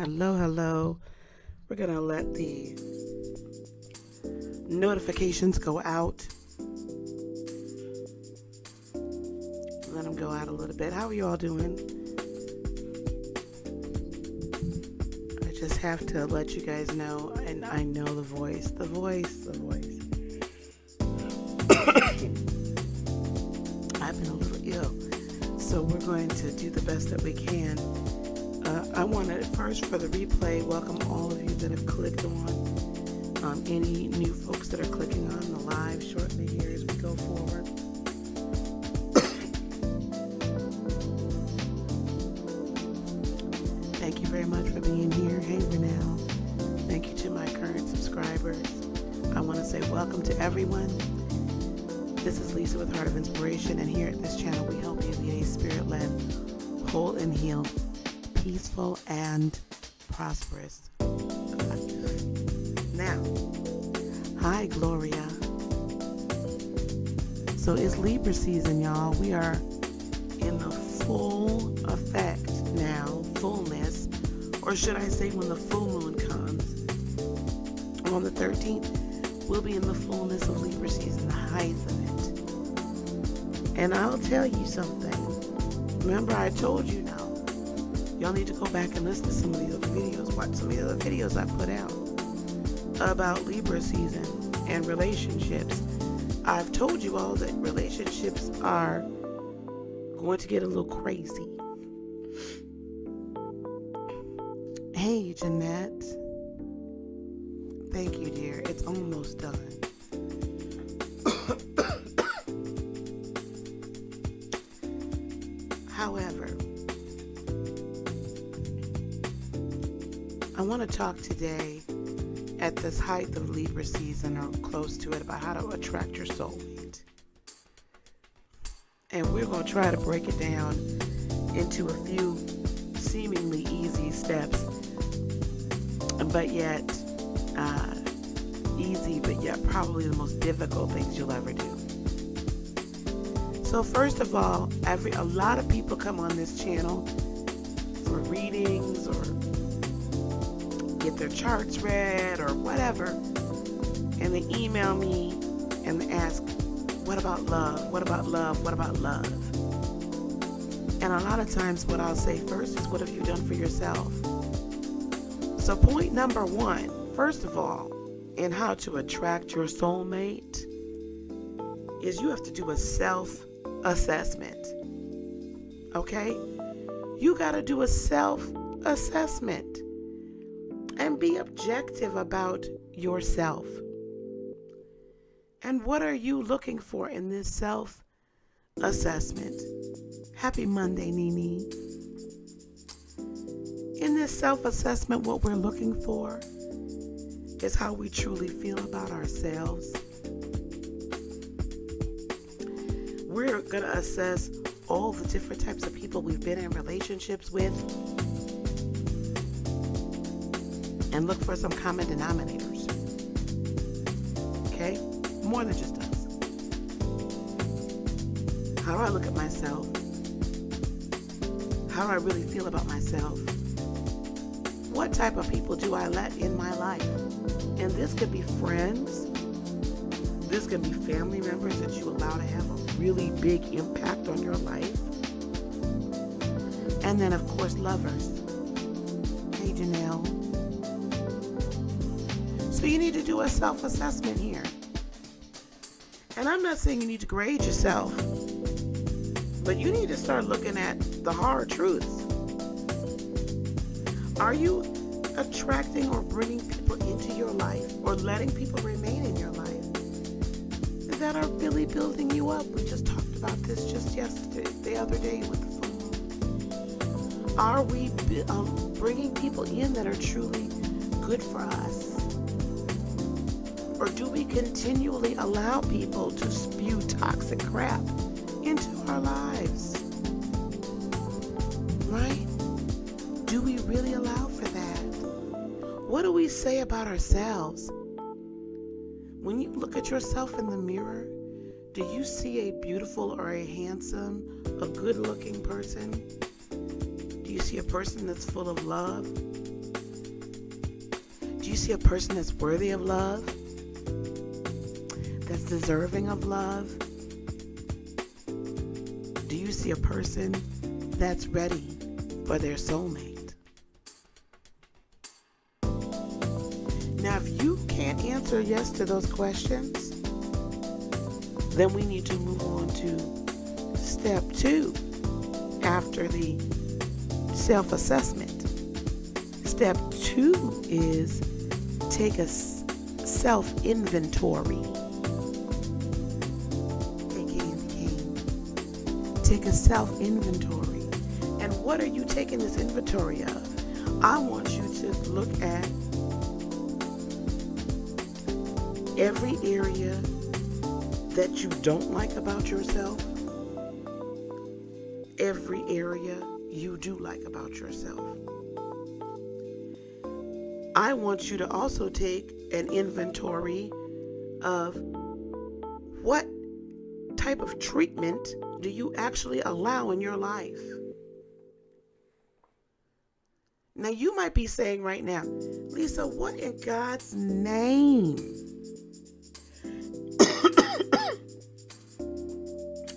Hello, hello. We're going to let the notifications go out. Let them go out a little bit. How are you all doing? I just have to let you guys know, and I know the voice. I've been a little ill, so we're going to do the best that we can. I want to first, for the replay, welcome all of you that have clicked on, any new folks that are clicking on the live shortly here as we go forward. Thank you very much for being here. Hey, Renelle. Thank you to my current subscribers. I want to say welcome to everyone. This is Lisa with Heart of Inspiration, and here at this channel we help you lead a spirit-led, whole and healed, peaceful and prosperous life. Now, hi Gloria. So it's Libra season, y'all. We are in the full effect now, fullness, or should I say when the full moon comes on the 13th, we'll be in the fullness of Libra season, the height of it. And I'll tell you something. Remember I told you now, y'all need to go back and listen to some of the other videos, watch some of the other videos I put out about Libra season and relationships. I've told you all that relationships are going to get a little crazy. Hey, Jeanette. Thank you, dear. It's almost done. However, I want to talk today at this height of Libra season or close to it about how to attract your soulmate. And we're going to try to break it down into a few seemingly easy steps, but yet easy, but yet probably the most difficult things you'll ever do. So first of all, a lot of people come on this channel for readings or get their charts read or whatever, and they email me and they ask, what about love? What about love? What about love? And a lot of times what I'll say first is, what have you done for yourself? So point number one, first of all, in how to attract your soulmate is you have to do a self-assessment. Okay? You got to do a self-assessment and be objective about yourself. And what are you looking for in this self-assessment? Happy Monday, Nini. In this self-assessment, what we're looking for is how we truly feel about ourselves. We're going to assess all the different types of people we've been in relationships with and look for some common denominators. Okay? More than just us. How do I look at myself? How do I really feel about myself? What type of people do I let in my life? And this could be friends. This can be family members that you allow to have a really big impact on your life. And then, of course, lovers. Hey, Janelle. So you need to do a self-assessment here. And I'm not saying you need to grade yourself, but you need to start looking at the hard truths. Are you attracting or bringing people into your life or letting people remain in your life that are really building you up? We just talked about this just yesterday, the other day with the full moon. Are we bringing people in that are truly good for us? Or do we continually allow people to spew toxic crap into our lives? Right? Do we really allow for that? What do we say about ourselves? When you look at yourself in the mirror, do you see a beautiful or a handsome, a good-looking person? Do you see a person that's full of love? you see a person that's worthy of love? That's deserving of love? Do you see a person that's ready for their soulmate? Now, if you can't answer yes to those questions, then we need to move on to step 2 after the self-assessment. Step 2 is take a self-inventory. Take a self-inventory. And what are you taking this inventory of? I want you to look at every area that you don't like about yourself, every area you do like about yourself. I want you to also take an inventory of what type of treatment do you actually allow in your life. Now, you might be saying right now, Lisa, what in God's name?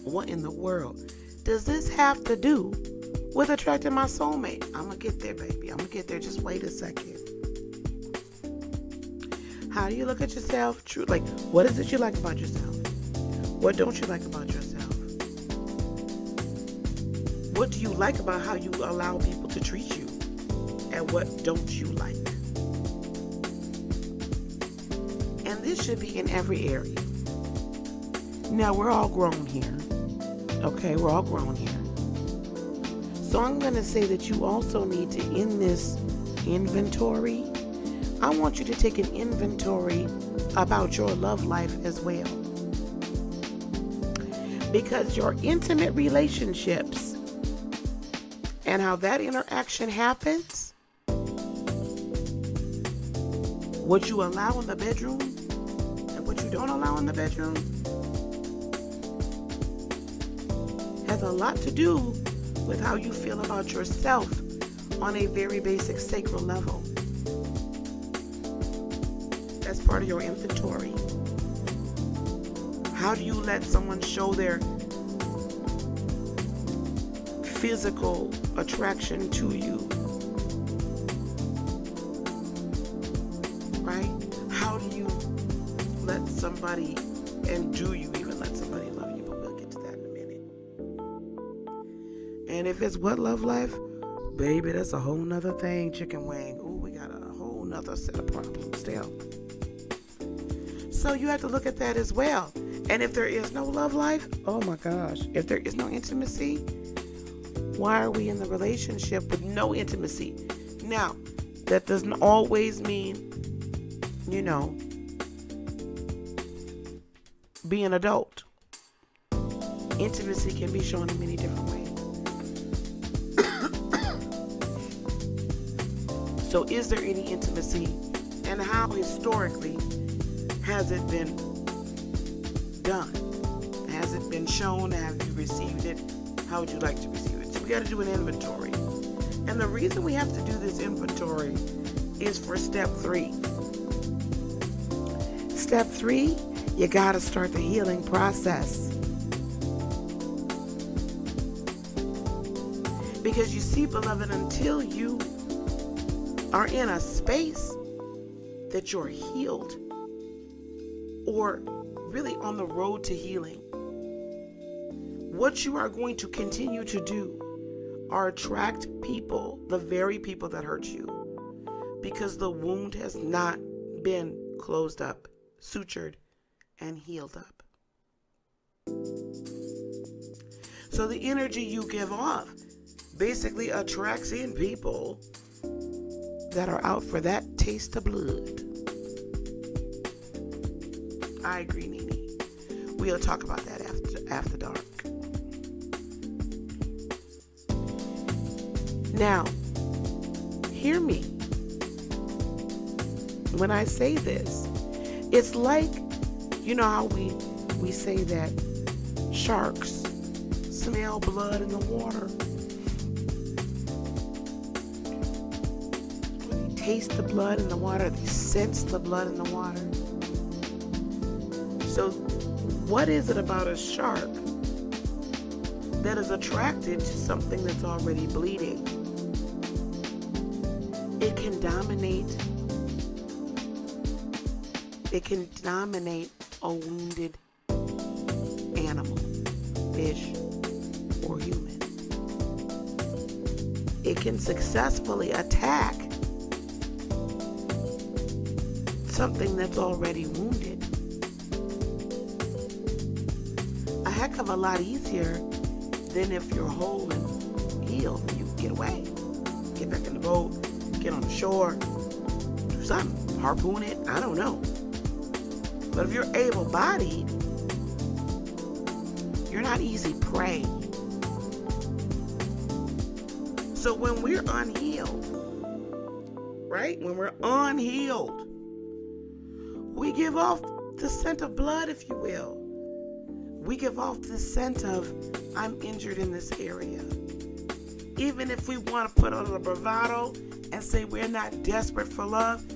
What in the world does this have to do with attracting my soulmate? I'm going to get there, baby. I'm going to get there. Just wait a second. How do you look at yourself? True. Like, what is it you like about yourself? What don't you like about yourself? What do you like about how you allow people to treat you? And what don't you like? And this should be in every area. Now, we're all grown here. Okay, we're all grown here. So I'm going to say that you also need to, in this inventory, I want you to take an inventory about your love life as well. Because your intimate relationships and how that interaction happens, what you allow in the bedroom and what you don't allow in the bedroom, has a lot to do with how you feel about yourself on a very basic sacral level. That's part of your inventory. How do you let someone show their physical attraction to you? Right? How do you let somebody, and do you even let somebody love you? But we'll get to that in a minute. And if it's what love life, baby, that's a whole nother thing, chicken wing. Ooh, we got a whole nother set of problems still. So you have to look at that as well. And if there is no love life, oh my gosh, if there is no intimacy, why are we in the relationship with no intimacy? Now, that doesn't always mean, be an adult. Intimacy can be shown in many different ways. So is there any intimacy, and how historically has it been done? Has it been shown? Have you received it? How would you like to receive it? So we got to do an inventory. And the reason we have to do this inventory is for step 3. Step 3, you got to start the healing process. Because you see, beloved, until you are in a space that you're healed, or really on the road to healing, what you are going to continue to do are attract people, the very people that hurt you, because the wound has not been closed up, sutured, and healed up. So the energy you give off basically attracts in people that are out for that taste of blood. I agree, Nene. We'll talk about that after dark. Now, hear me. When I say this, it's like, how we say that sharks smell blood in the water. taste the blood in the water. They sense the blood in the water. So what is it about a shark that is attracted to something that's already bleeding? It can dominate. It can dominate a wounded animal, fish, or human. It can successfully attack something that's already wounded. A heck of a lot easier than if you're whole and healed and you get away. Get back in the boat, get on the shore, do something, harpoon it, I don't know. But if you're able-bodied, you're not easy prey. So when we're unhealed, right? When we're unhealed, we give off the scent of blood, if you will. We give off the scent of, I'm injured in this area. Even if we want to put on a bravado and say we're not desperate for love,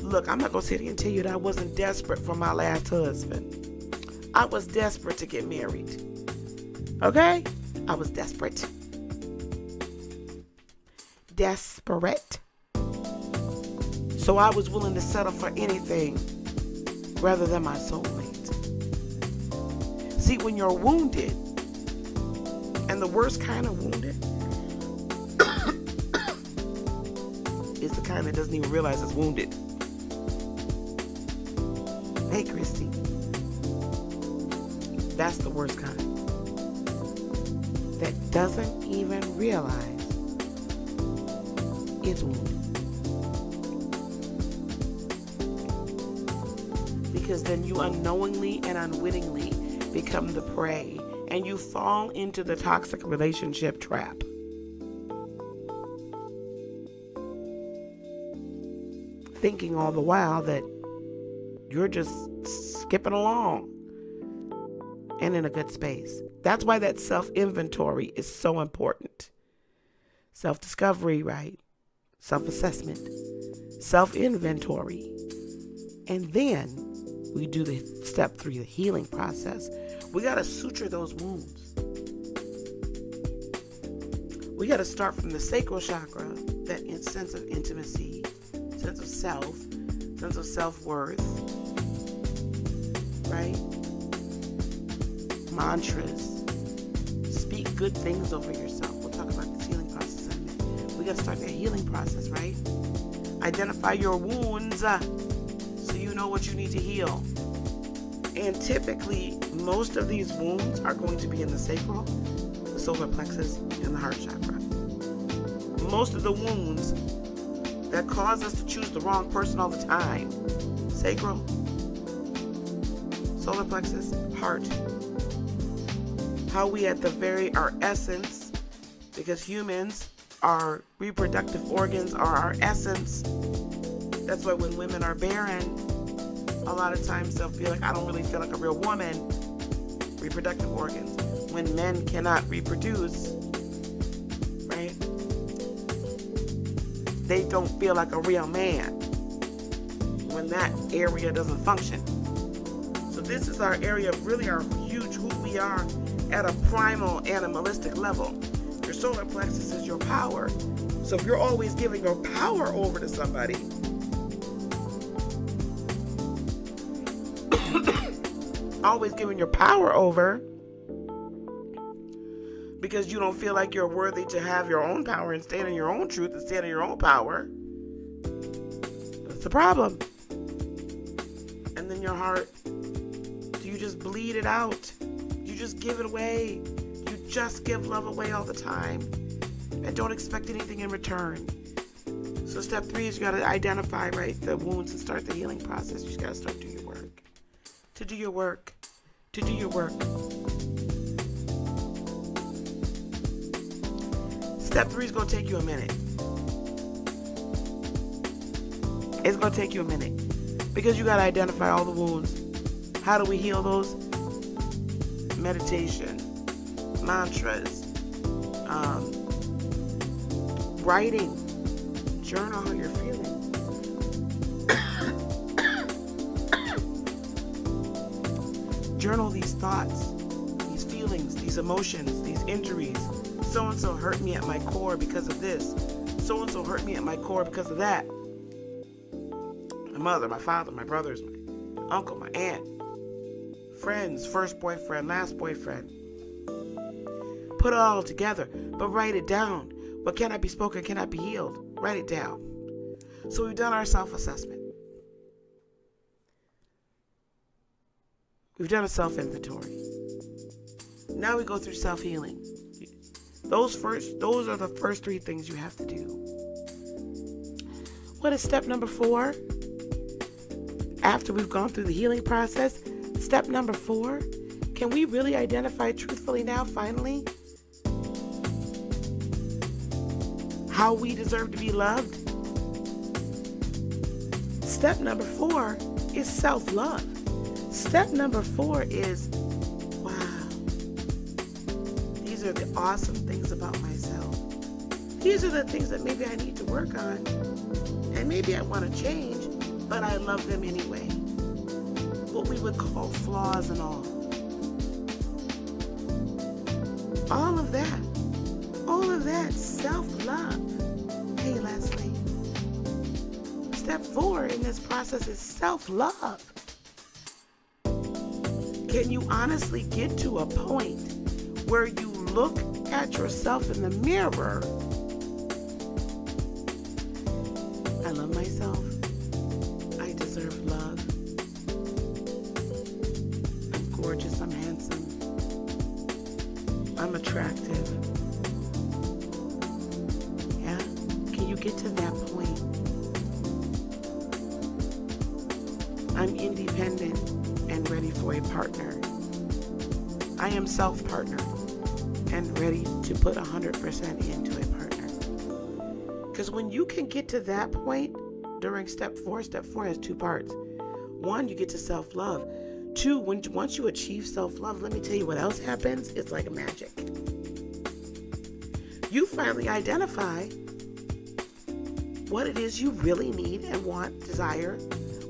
look, I'm not going to sit here and tell you that I wasn't desperate for my last husband. I was desperate to get married. Okay? I was desperate. Desperate. So I was willing to settle for anything rather than my soulmate. See, when you're wounded, and the worst kind of wounded is the kind that doesn't even realize it's wounded. Hey, Christy. That's the worst kind. That doesn't even realize it's wounded. Because then you unknowingly and unwittingly become the prey, and you fall into the toxic relationship trap. Thinking all the while that you're just skipping along and in a good space. That's why that self-inventory is so important. Self-discovery, right? Self-assessment, self-inventory. And then we do the step 3, the healing process. We got to suture those wounds. We got to start from the sacral chakra, that sense of intimacy, sense of self, sense of self-worth, right? Mantras. Speak good things over yourself. We'll talk about this healing process in a minute. We got to start that healing process, right? Identify your wounds so you know what you need to heal. And typically, most of these wounds are going to be in the sacral, the solar plexus, and the heart chakra. Most of the wounds that cause us to choose the wrong person all the time: sacral, solar plexus, heart. How we at our essence, because humans, our reproductive organs are our essence. That's why when women are barren, a lot of times they'll feel like, I don't really feel like a real woman. Reproductive organs. When men cannot reproduce, right? They don't feel like a real man when that area doesn't function. So this is our area of really our huge who we are at a primal animalistic level. Your solar plexus is your power. So if you're always giving your power over to somebody, always giving your power over because you don't feel like you're worthy to have your own power and stand in your own truth and stand in your own power, that's the problem. And then your heart, do you just bleed it out? You just give it away. You just give love away all the time and don't expect anything in return. So step 3 is you got to identify, right, the wounds and start the healing process. You just got to start doing your work. To do your work. To do your work. Step 3 is going to take you a minute. It's going to take you a minute because you got to identify all the wounds. How do we heal those? Meditation, mantras, writing, journal how you're feeling. journal these thoughts, these feelings, these emotions, these injuries. So-and-so hurt me at my core because of this. So-and-so hurt me at my core because of that. My mother, my father, my brothers, my uncle, my aunt, friends, first boyfriend, last boyfriend. Put it all together, but write it down. What cannot be spoken cannot be healed. Write it down. So we've done our self-assessment. We've done a self-inventory. Now we go through self-healing. Those are the first 3 things you have to do. What is step number 4? After we've gone through the healing process, step number 4, can we really identify truthfully now, finally, how we deserve to be loved? Step number 4 is self-love. Step number 4 is, wow, these are the awesome things about myself. These are the things that maybe I need to work on, and maybe I want to change, but I love them anyway. What we would call flaws and all. All of that self-love. Hey, Leslie. Step 4 in this process is self-love. Can you honestly get to a point where you look at yourself in the mirror? I love myself. I deserve love. I'm gorgeous. I'm handsome. I'm attractive. Yeah? Can you get to that point? I'm independent and ready for a partner. I am self-partnered and ready to put 100% into a partner. Because when you can get to that point during step 4 has 2 parts. 1, you get to self-love. 2, once you achieve self-love, let me tell you what else happens. It's like magic. You finally identify what it is you really need and want, desire,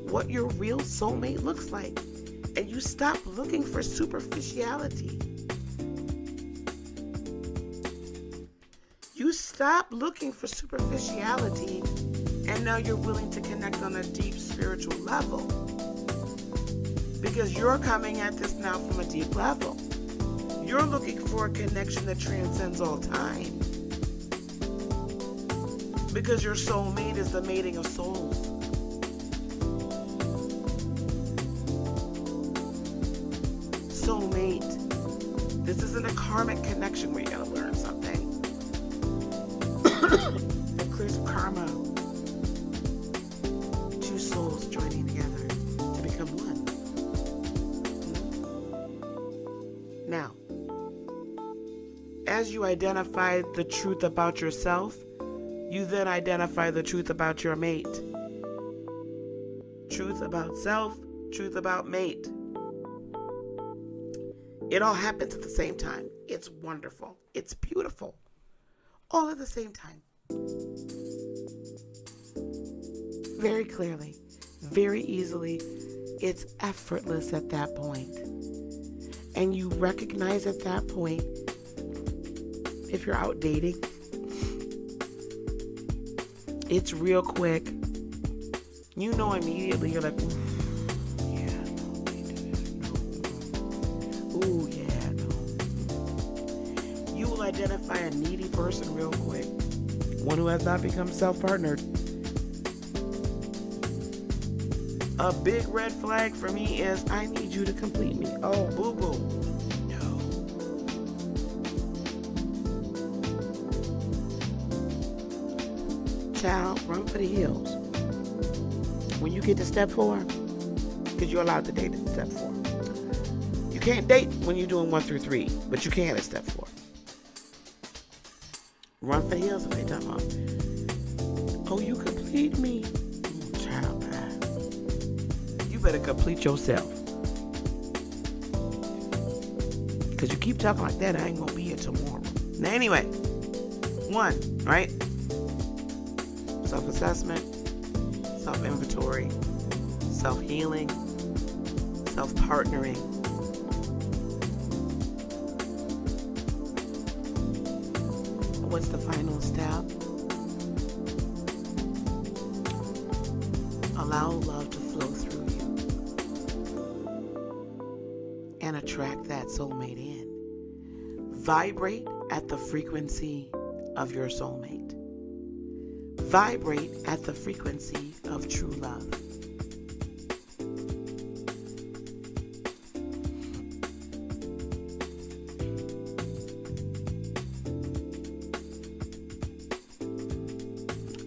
what your real soulmate looks like. And you stop looking for superficiality. You stop looking for superficiality, and now you're willing to connect on a deep spiritual level. Because you're coming at this now from a deep level. You're looking for a connection that transcends all time. Because your soulmate is the mating of souls. Soulmate. This isn't a karmic connection where you gotta learn something. It clears karma. 2 souls joining together to become one. Now, as you identify the truth about yourself, you then identify the truth about your mate. Truth about self, truth about mate. It all happens at the same time. It's wonderful. It's beautiful. All at the same time. Very clearly, very easily. It's effortless at that point. And you recognize at that point, if you're out dating, it's real quick. You know immediately, you're like, ooh, yeah, no, they do it. No. Ooh, yeah, no. You will identify a needy person real quick. One who has not become self-partnered. A big red flag for me is, I need you to complete me. Oh, boo-boo. Child, run for the hills. When you get to step 4, because you're allowed to date at step 4. You can't date when you're doing 1 through 3, but you can at step 4. Run for the hills if they talking about, oh, you complete me. Child, you better complete yourself. Because you keep talking like that, I ain't going to be here tomorrow. Now, anyway, 1, right? Self-assessment, self-inventory, self-healing, self-partnering, what's the final step? Allow love to flow through you and attract that soulmate in. Vibrate at the frequency of your soulmate. Vibrate at the frequency of true love.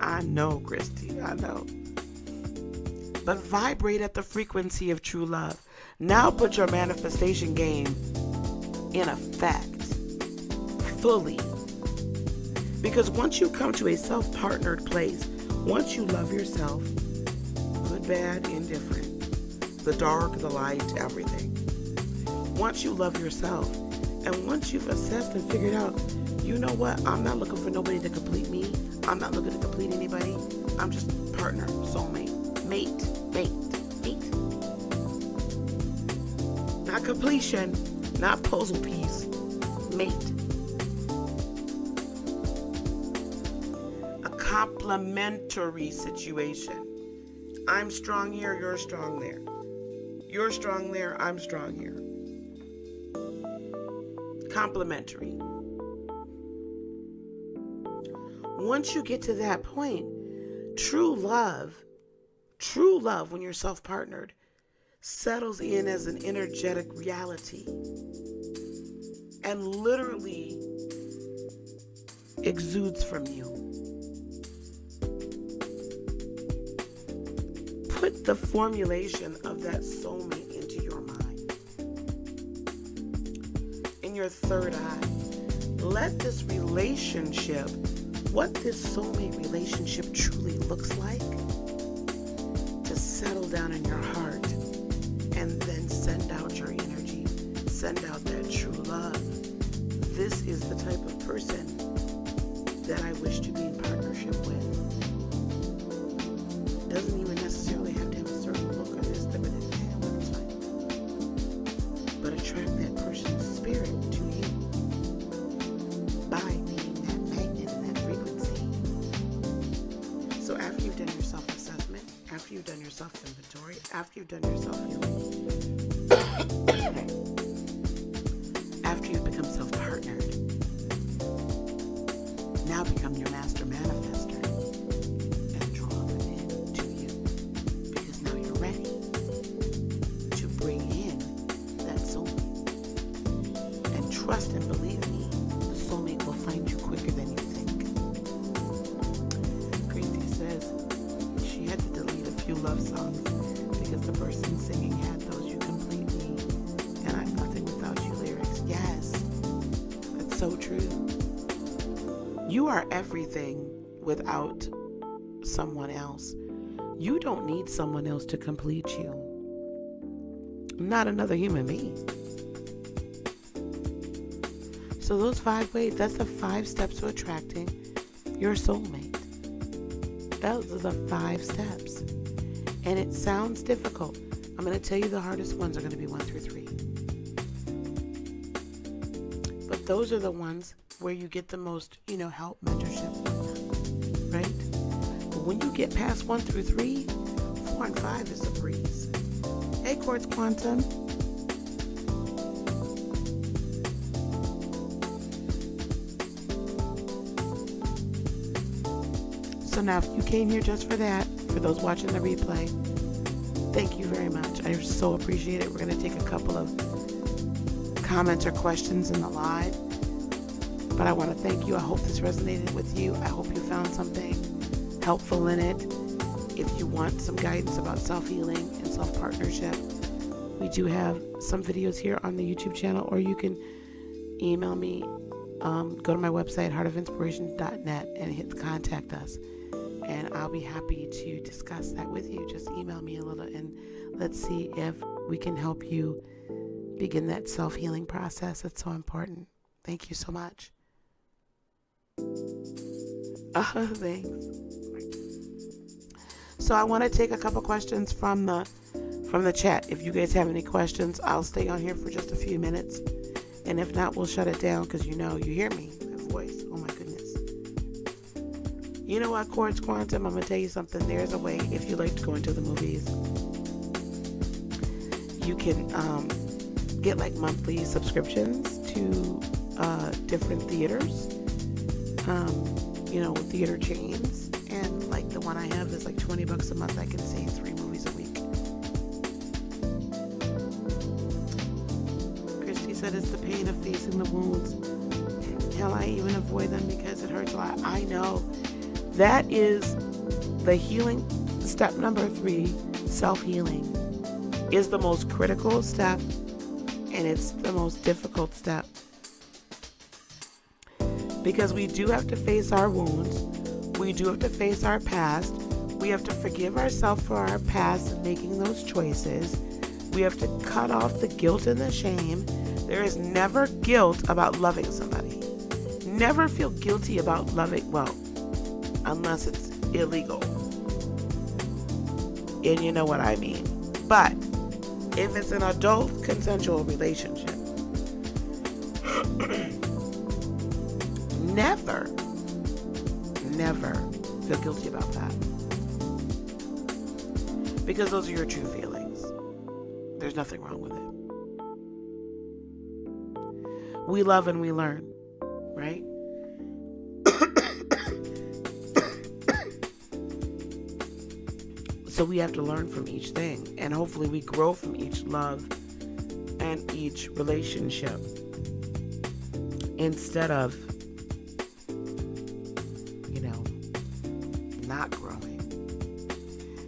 I know, Christy, I know. But vibrate at the frequency of true love. Now put your manifestation game in effect fully. Because once you come to a self-partnered place, once you love yourself, good, bad, indifferent, the dark, the light, everything. Once you love yourself, and once you've assessed and figured out, you know what, I'm not looking for nobody to complete me. I'm not looking to complete anybody. I'm just partner, soulmate, mate. Not completion, not puzzle piece, mate. A complementary situation. I'm strong here, you're strong there. You're strong there, I'm strong here. Complementary. Once you get to that point, true love, when you're self-partnered, settles in as an energetic reality and literally exudes from you. Put the formulation of that soulmate into your mind, in your third eye. Let this relationship, what this soulmate relationship truly looks like, to settle down in your heart. And then send out your energy. Send out that true love. This is the type of person that I wish to be in partnership with. Doesn't even necessarily have to have a certain look or this, but it's fine. But attract that person's spirit to you by being that magnet and that frequency. So after you've done your self-assessment, after you've done your self-inventory, after you've done your self-healing, after you've become self-partnered, now become your master manifester and draw them into you. Because now you're ready to bring in that soulmate. And trust and believe me, the soulmate will find you quicker than you think. Christy says she had to delete a few love songs because the person singing had those "You Complete Me" and "I'm Nothing Without You" lyrics. Yes, that's so true. You are everything without someone else. You don't need someone else to complete you. Not another human being. So those 5 ways, that's the 5 steps to attracting your soulmate. Those are the 5 steps. And it sounds difficult. I'm going to tell you the hardest ones are going to be 1 through 3. But those are the ones where you get the most, help, mentorship, right? But when you get past 1 through 3, 4 and 5 is a breeze. Hey, Quartz Quantum. So now if you came here just for that, for those watching the replay, thank you very much. I so appreciate it. We're going to take a couple of comments or questions in the live. But I want to thank you. I hope this resonated with you. I hope you found something helpful in it. If you want some guidance about self-healing and self-partnership, we do have some videos here on the YouTube channel, or you can email me. Go to my website, heartofinspiration.net, and hit contact us. And I'll be happy to discuss that with you. Just email me a little and let's see if we can help you begin that self-healing process. It's so important. Thank you so much. Thanks. So I want to take a couple questions from the chat. If you guys have any questions, I'll stay on here for just a few minutes. And if not, we'll shut it down because you hear me, that voice. Oh my goodness. You know what, Quartz Quantum, I'm going to tell you something. There's a way, if you like to go into the movies, you can get like monthly subscriptions to different theaters, theater chains. And like the one I have is like $20 a month. I can see 3 movies a week. Christy said it's the pain of facing the wounds. Hell, I even avoid them because it hurts a lot. I know. That is the healing. Step number 3, self-healing, is the most critical step, and it's the most difficult step. Because we do have to face our wounds. We do have to face our past. We have to forgive ourselves for our past and making those choices. We have to cut off the guilt and the shame. There is never guilt about loving somebody. Never feel guilty about loving, well, unless it's illegal. And you know what I mean. But if it's an adult consensual relationship, never feel guilty about that. Because those are your true feelings. There's nothing wrong with it. We love and we learn, right? So we have to learn from each thing, and hopefully we grow from each love and each relationship instead of, not growing.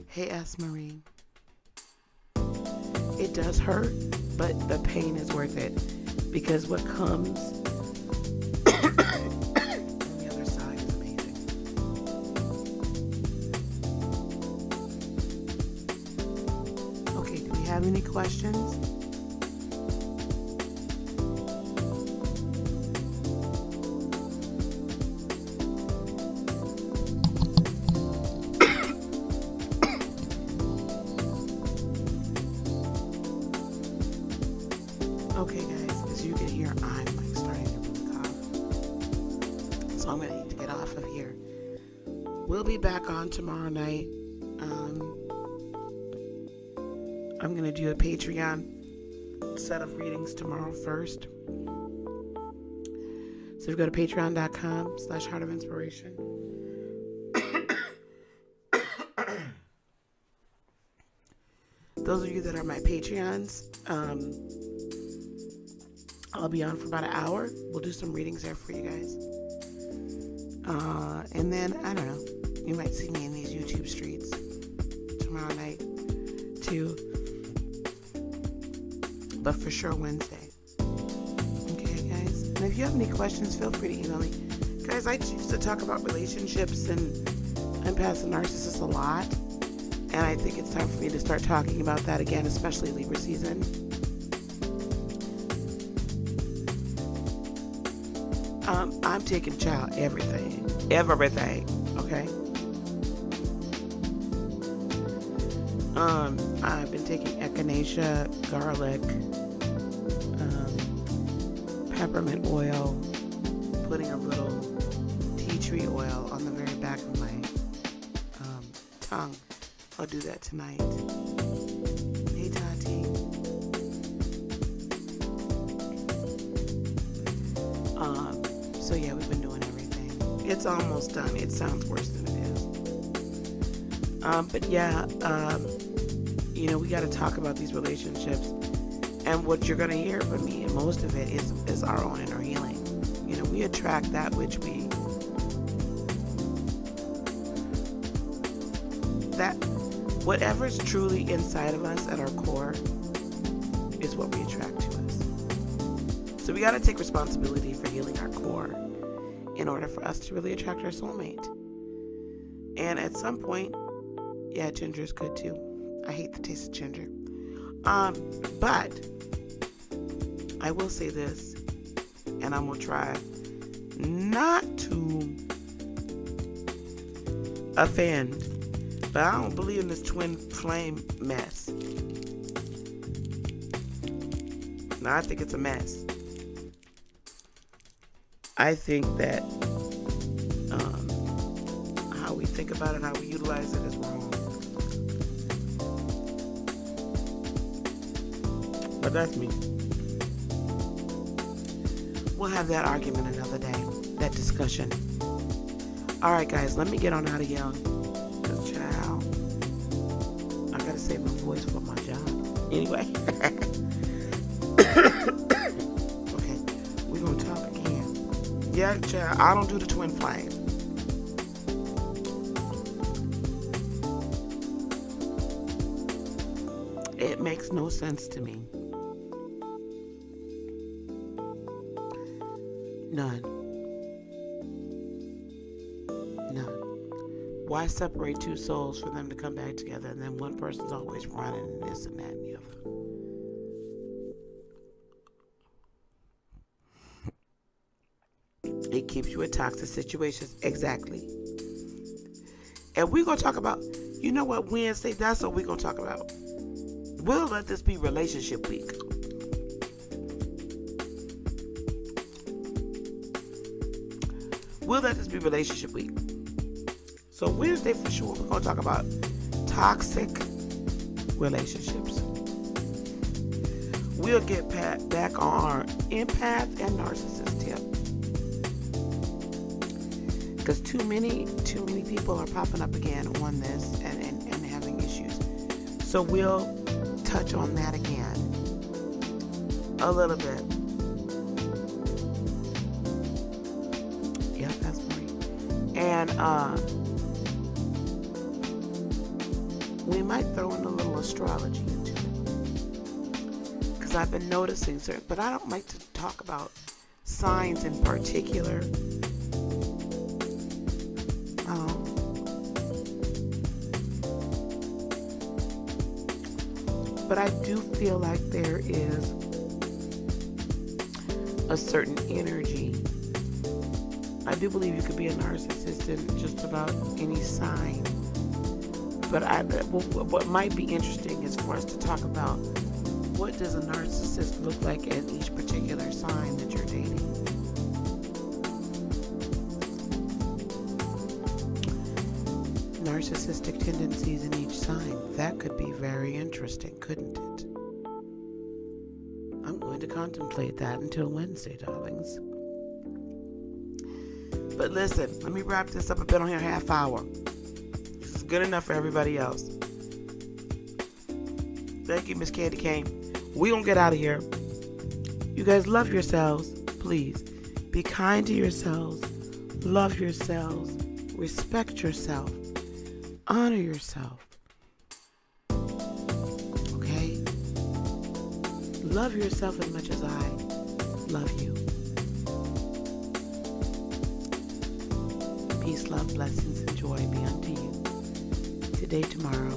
Hey, S. Marie. It does hurt, but the pain is worth it, because what comes on the other side is amazing. Okay, do we have any questions? Okay, guys, as you can hear, I'm like starting to really cough. So I'm going to need to get off of here. We'll be back on tomorrow night. I'm going to do a Patreon set of readings tomorrow first. So if you go to patreon.com/Heart of Inspiration. Those of you that are my Patreons, I'll be on for about an hour. We'll do some readings there for you guys. And then, I don't know, you might see me in these YouTube streets tomorrow night too. But for sure Wednesday. Okay, guys? And if you have any questions, feel free to email me. Guys, I choose to talk about relationships and empaths and narcissists a lot. And I think it's time for me to start talking about that again, especially Libra season. I'm taking everything, okay? I've been taking echinacea, garlic, peppermint oil, putting a little tea tree oil on the very back of my tongue. I'll do that tonight. Hey, Tati. So yeah, we've been doing everything. It's almost done. It sounds worse than it is. But yeah, we got to talk about these relationships. And what you're going to hear from me, and most of it, is our own inner healing. We attract that which whatever's truly inside of us at our core is what we attract to us. So we got to take responsibility for healing our core in order for us to really attract our soulmate. And at some point, yeah, ginger's good too. I hate the taste of ginger. But I will say this, and I'm going to try not to offend, but I don't believe in this twin flame mess. No, I think it's a mess. I think that, think about it, how we utilize it is wrong. But that's me. We'll have that argument another day, that discussion. All right, guys, let me get on out of here. Cause child, I gotta save my voice for my job. Anyway. Okay, we're gonna talk again. Yeah, child, I don't do the twin flame. It makes no sense to me. None. Why separate two souls for them to come back together and then one person's always running and this and that and the other? It keeps you in toxic situations. Exactly. And we're going to talk about, you know what, Wednesday, that's what we're going to talk about. We'll let this be relationship week. We'll let this be relationship week. So Wednesday for sure, we're going to talk about toxic relationships. We'll get back on our empath and narcissist tip. Because too many people are popping up again on this and having issues. So we'll touch on that again a little bit. Yeah, that's right. And we might throw in a little astrology into it. Because I've been noticing certain, but I don't like to talk about signs in particular. But I do feel like there is a certain energy. I do believe you could be a narcissist in just about any sign. But what might be interesting is for us to talk about what does a narcissist look like in each particular sign that you're dating. Narcissistic tendencies in each sign. That could be very interesting, couldn't it? I'm going to contemplate that until Wednesday, darlings. But listen, let me wrap this up. I've been on here a half hour. This is good enough for everybody else. Thank you, Miss Candy Cane. We gonna get out of here. You guys love yourselves, please. Be kind to yourselves. Love yourselves. Respect yourself. Honor yourself. Okay? Love yourself as much as I love you. Peace, love, blessings, and joy be unto you today, tomorrow,